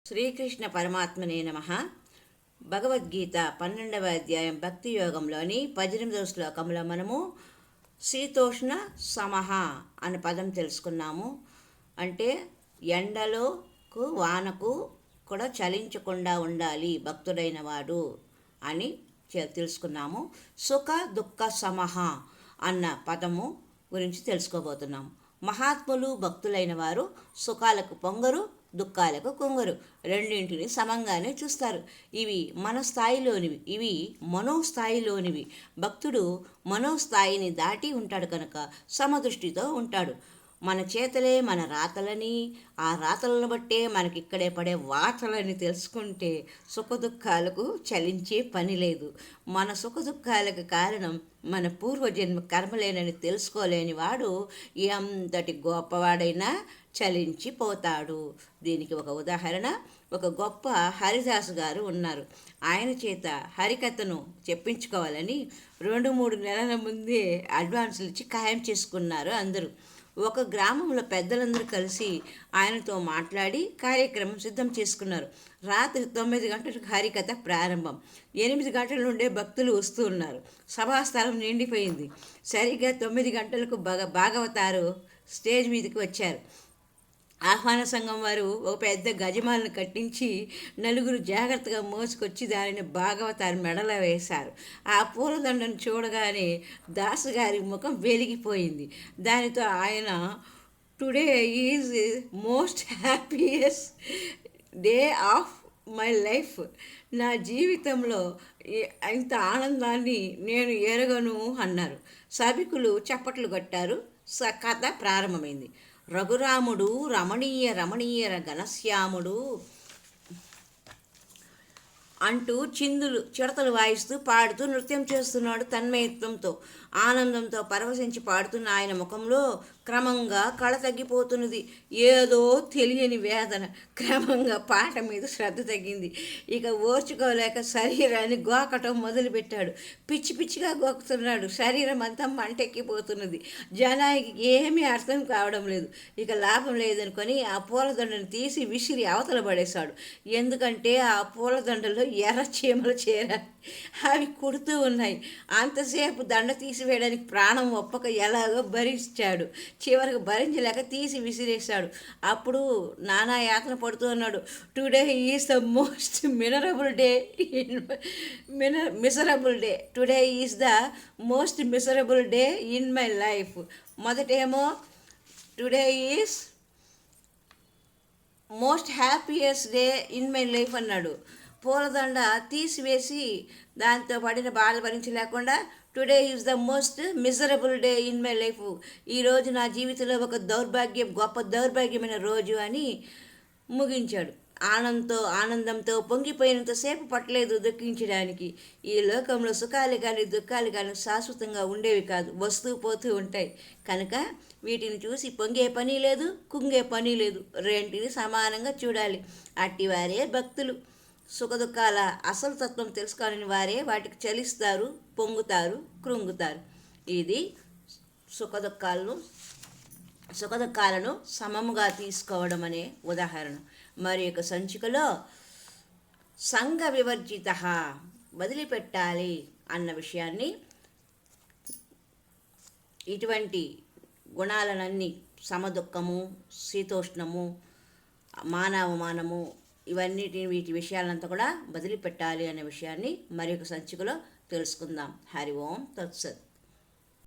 శ్రీకృష్ణ పరమాత్మనే నమః. భగవద్గీత 12వ అధ్యాయం భక్తి యోగంలోని 18వ శ్లోకంలో మనము శీతోష్ణ సమః అనే పదం తెలుసుకున్నాము. అంటే ఎండలోకు వానకు కూడా చలించకుండా ఉండాలి భక్తుడైన వాడు అని తెలుసుకున్నాము. సుఖ దుఃఖ సమః అన్న పదము గురించి తెలుసుకోబోతున్నాము. మహాత్ములు భక్తులైన వారు సుఖాలకు పొంగరు, దుఃఖాలకు కుంగరు, రెండింటిని సమంగానే చూస్తారు. ఇవి మన స్థాయిలోనివి, ఇవి మనోస్థాయిలోనివి. భక్తుడు మనోస్థాయిని దాటి ఉంటాడు కనుక సమదృష్టితో ఉంటాడు. మన చేతలే మన రాతలని, ఆ రాతలను బట్టే మనకిక్కడే పడే వాతలని తెలుసుకుంటే సుఖదుఖాలకు చలించే పని లేదు. మన సుఖదుఖాలకు కారణం మన పూర్వజన్మ కర్మలేనని తెలుసుకోలేని వాడు ఎంతటి గొప్పవాడైనా చలించిపోతాడు. దీనికి ఒక ఉదాహరణ, ఒక గొప్ప హరిదాసు గారు ఉన్నారు. ఆయన చేత హరికథను చెప్పించుకోవాలని 2-3 నెలల ముందే అడ్వాన్సులు ఇచ్చి ఖాయం చేసుకున్నారు అందరూ. ఒక గ్రామంలో పెద్దలందరూ కలిసి ఆయనతో మాట్లాడి కార్యక్రమం సిద్ధం చేసుకున్నారు. రాత్రి 9 గంటలకు హరికథ ప్రారంభం. 8 గంటల నుండే భక్తులు వస్తూ ఉన్నారు. సభాస్థలం నిండిపోయింది. సరిగ్గా 9 గంటలకు భాగవతారు స్టేజ్ మీదకి వచ్చారు. ఆహ్వాన సంఘం వారు ఒక పెద్ద గజమాలను కట్టించి నలుగురు జాగ్రత్తగా మోసుకొచ్చి దానిని భాగవతారి మెడలో వేశారు. ఆ పూలదండను చూడగానే దాసు గారి ముఖం వెలిగిపోయింది. దానితో ఆయన, today is most happiest day of my life, నా జీవితంలో ఇంత ఆనందాన్ని నేను ఎరగను అన్నారు. సభికులు చప్పట్లు కొట్టారు. కథ ప్రారంభమైంది. రఘురాముడు రమణీయ రమణీయ ఘనశ్యాముడు అంటూ చిడతలు వాయిస్తూ పాడుతూ నృత్యం చేస్తున్నాడు. తన్మయత్వంతో ఆనందంతో పరవశించి పాడుతున్న ఆయన ముఖంలో క్రమంగా కళ తగ్గిపోతున్నది. ఏదో తెలియని వేదన. క్రమంగా పాట మీద శ్రద్ధ తగ్గింది. ఇక ఓర్చుకోలేక శరీరాన్ని గోకటం మొదలుపెట్టాడు. పిచ్చి పిచ్చిగా గోకుతున్నాడు. శరీరం అంతా మంటెక్కిపోతున్నది. జనానికి ఏమీ అర్థం కావడం లేదు. ఇక లాభం లేదనుకొని ఆ పూలదండను తీసి విసిరి అవతల పడేశాడు. ఎందుకంటే ఆ పూలదండలో ఎర్ర చీమలు చేరాయి. అవి కుడుతూ ఉన్నాయి. అంతసేపు దండ తీసివేయడానికి ప్రాణం ఒప్పక ఎలాగో భరించాడు. చివరికి భరించలేక తీసి విసిరేశాడు. అప్పుడు నానా యాతన పడుతూ ఉన్నాడు. Today is the most miserable day today is the most miserable day in my life. మొదటేమో today is most happiest day in my life అన్నాడు. పూలదండ తీసివేసి దాంతో పడిన బాధ భరించలేకుండా today is the most miserable day in my life, ఈరోజు నా జీవితంలో ఒక గొప్ప దౌర్భాగ్యమైన రోజు అని ముగించాడు. ఆనందంతో పొంగిపోయినంతసేపు పట్టలేదు దుఃఖించడానికి. ఈ లోకంలో సుఖాలు కానీ దుఃఖాలు కానీ శాశ్వతంగా ఉండేవి కాదు, వస్తూ పోతూ ఉంటాయి. కనుక వీటిని చూసి పొంగే పని లేదు, కుంగే పని లేదు, రెంటిని సమానంగా చూడాలి. అట్టివారే భక్తులు. సుఖదుఖాల అసలు తత్వం తెలుసుకోవాలని వారే వాటికి చలిస్తారు, పొంగుతారు, కృంగుతారు. ఇది సుఖదుఖాలను సమముగా తీసుకోవడం అనే ఉదాహరణ. మరి యొక్క సంచికలో సంఘ వివర్జిత, వదిలిపెట్టాలి అన్న విషయాన్ని, ఇటువంటి గుణాలనన్నీ సమదుఖము, శీతోష్ణము, మానవమానము, వీటి విషయాలంతా కూడా వదిలిపెట్టాలి అనే విషయాన్ని మరి ఒక సంచికలో తెలుసుకుందాం. హరి ఓం తత్సత్.